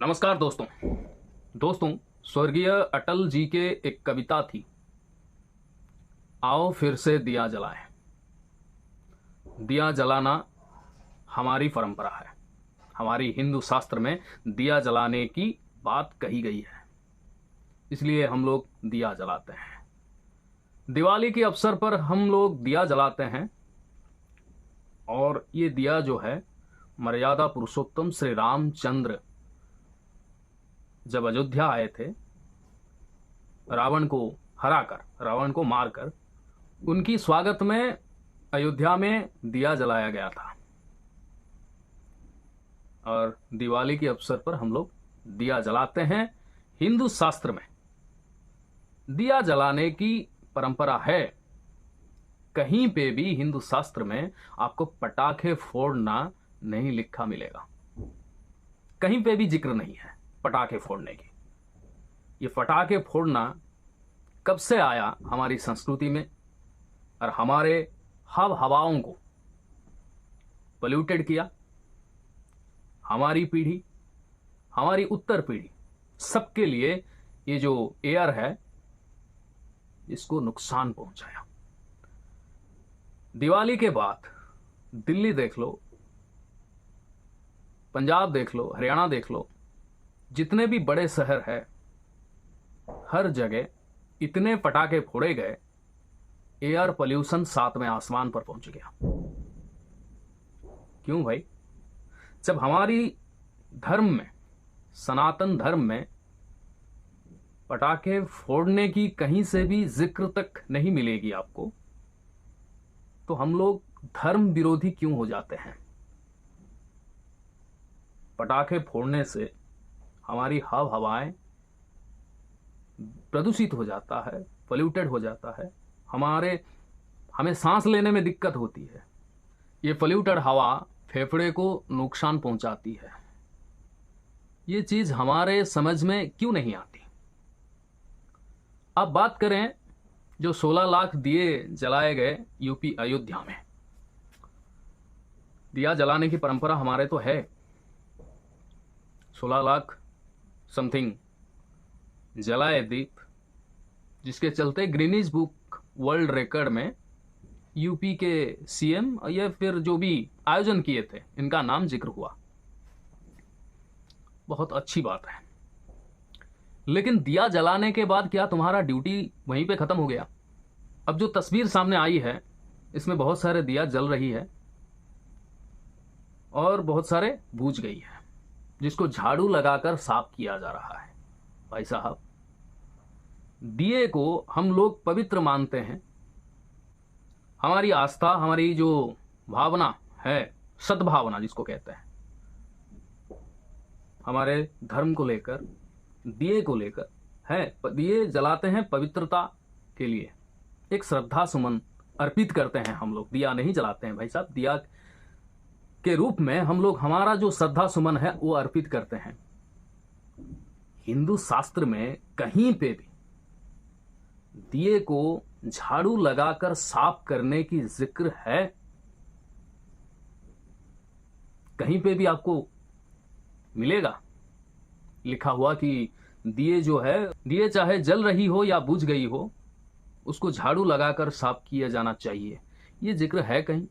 नमस्कार दोस्तों स्वर्गीय अटल जी के एक कविता थी, आओ फिर से दिया जलाएं। दिया जलाना हमारी परंपरा है। हमारी हिंदू शास्त्र में दिया जलाने की बात कही गई है, इसलिए हम लोग दिया जलाते हैं। दिवाली के अवसर पर हम लोग दिया जलाते हैं और ये दिया जो है मर्यादा पुरुषोत्तम श्री रामचंद्र जब अयोध्या आए थे, रावण को हराकर, रावण को मारकर, उनकी स्वागत में अयोध्या में दिया जलाया गया था। और दिवाली के अवसर पर हम लोग दिया जलाते हैं। हिंदू शास्त्र में दिया जलाने की परंपरा है। कहीं पे भी हिंदू शास्त्र में आपको पटाखे फोड़ना नहीं लिखा मिलेगा। कहीं पे भी जिक्र नहीं है पटाखे फोड़ने की। ये पटाखे फोड़ना कब से आया हमारी संस्कृति में और हमारे हव हवाओं को पोल्यूटेड किया। हमारी पीढ़ी, हमारी उत्तर पीढ़ी, सबके लिए ये जो एयर है इसको नुकसान पहुंचाया। दिवाली के बाद दिल्ली देख लो, पंजाब देख लो, हरियाणा देख लो, जितने भी बड़े शहर है, हर जगह इतने पटाखे फोड़े गए, एयर पोल्यूशन सातवें आसमान पर पहुंच गया। क्यों भाई? जब हमारी धर्म में, सनातन धर्म में पटाखे फोड़ने की कहीं से भी जिक्र तक नहीं मिलेगी आपको, तो हम लोग धर्म विरोधी क्यों हो जाते हैं? पटाखे फोड़ने से हमारी हवाएं प्रदूषित हो जाता है, पोल्यूटेड हो जाता है। हमें सांस लेने में दिक्कत होती है। ये पोल्यूटेड हवा फेफड़े को नुकसान पहुंचाती है। ये चीज हमारे समझ में क्यों नहीं आती? अब बात करें जो 16 लाख दिए जलाए गए यूपी अयोध्या में। दिया जलाने की परंपरा हमारे तो है। 16 लाख समथिंग जलाए दीप, जिसके चलते ग्रीनिज बुक वर्ल्ड रिकॉर्ड में यूपी के सीएम या फिर जो भी आयोजन किए थे, इनका नाम जिक्र हुआ। बहुत अच्छी बात है। लेकिन दिया जलाने के बाद क्या तुम्हारा ड्यूटी वहीं पे खत्म हो गया? अब जो तस्वीर सामने आई है, इसमें बहुत सारे दिया जल रही है और बहुत सारे बुझ गई है, जिसको झाड़ू लगाकर साफ किया जा रहा है। भाई साहब, दिए को हम लोग पवित्र मानते हैं। हमारी आस्था, हमारी जो भावना है, सद्भावना जिसको कहते हैं, हमारे धर्म को लेकर, दिए को लेकर है। दिए जलाते हैं पवित्रता के लिए, एक श्रद्धा सुमन अर्पित करते हैं हम लोग। दिया नहीं जलाते हैं भाई साहब, दिया के रूप में हम लोग हमारा जो श्रद्धा सुमन है वो अर्पित करते हैं। हिंदू शास्त्र में कहीं पे भी दिए को झाड़ू लगाकर साफ करने की जिक्र है? कहीं पे भी आपको मिलेगा लिखा हुआ कि दिए जो है, दिए चाहे जल रही हो या बुझ गई हो, उसको झाड़ू लगाकर साफ किया जाना चाहिए? ये जिक्र है कहीं?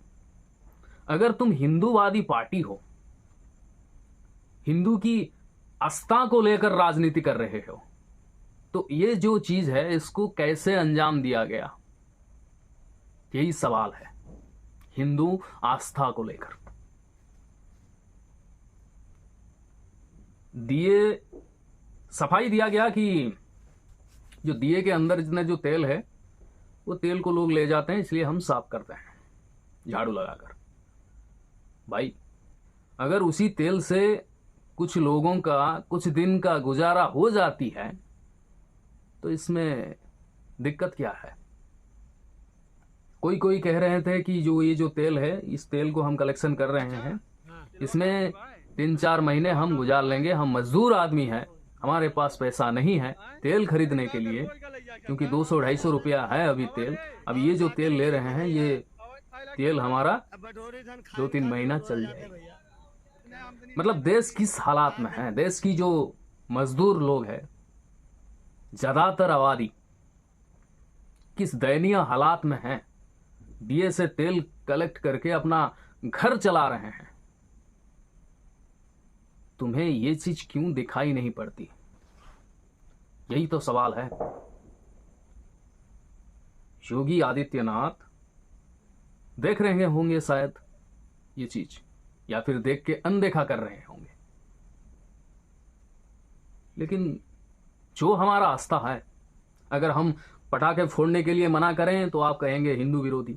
अगर तुम हिंदूवादी पार्टी हो, हिंदू की आस्था को लेकर राजनीति कर रहे हो, तो ये जो चीज है इसको कैसे अंजाम दिया गया? यही सवाल है हिंदू आस्था को लेकर। दिए सफाई दिया गया कि जो दिए के अंदर जितने जो तेल है, वो तेल को लोग ले जाते हैं, इसलिए हम साफ करते हैं झाड़ू लगाकर। भाई, अगर उसी तेल से कुछ लोगों का कुछ दिन का गुजारा हो जाती है, तो इसमें दिक्कत क्या है? कोई कह रहे थे कि ये जो तेल है, इस तेल को हम कलेक्शन कर रहे हैं, इसमें 3-4 महीने हम गुजार लेंगे। हम मजदूर आदमी हैं, हमारे पास पैसा नहीं है तेल खरीदने के लिए, क्योंकि 200-250 रुपया है अभी तेल। अब ये जो तेल ले रहे हैं, ये तेल हमारा 2-3 महीना चल जाएगा। मतलब देश किस हालात में है, देश की जो मजदूर लोग हैं, ज्यादातर आबादी किस दयनीय हालात में है, डीए से तेल कलेक्ट करके अपना घर चला रहे हैं। तुम्हें ये चीज क्यों दिखाई नहीं पड़ती? यही तो सवाल है। योगी आदित्यनाथ देख रहे होंगे शायद ये चीज, या फिर देख के अनदेखा कर रहे होंगे, लेकिन जो हमारा आस्था है, अगर हम पटाखे फोड़ने के लिए मना करें तो आप कहेंगे हिंदू विरोधी।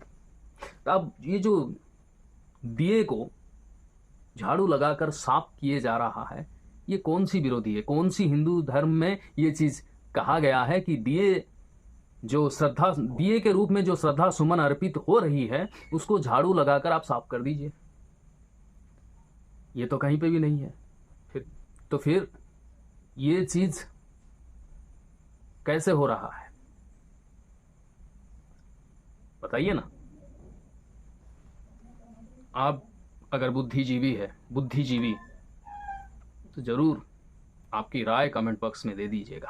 अब ये जो दिए को झाड़ू लगाकर साफ किए जा रहा है, ये कौन सी विरोधी है? कौन सी हिंदू धर्म में ये चीज कहा गया है कि दिए जो श्रद्धा, दिए के रूप में जो श्रद्धा सुमन अर्पित हो रही है, उसको झाड़ू लगाकर आप साफ कर दीजिए? ये तो कहीं पे भी नहीं है। फिर ये चीज कैसे हो रहा है, बताइए ना। आप अगर बुद्धिजीवी तो जरूर आपकी राय कमेंट बॉक्स में दे दीजिएगा।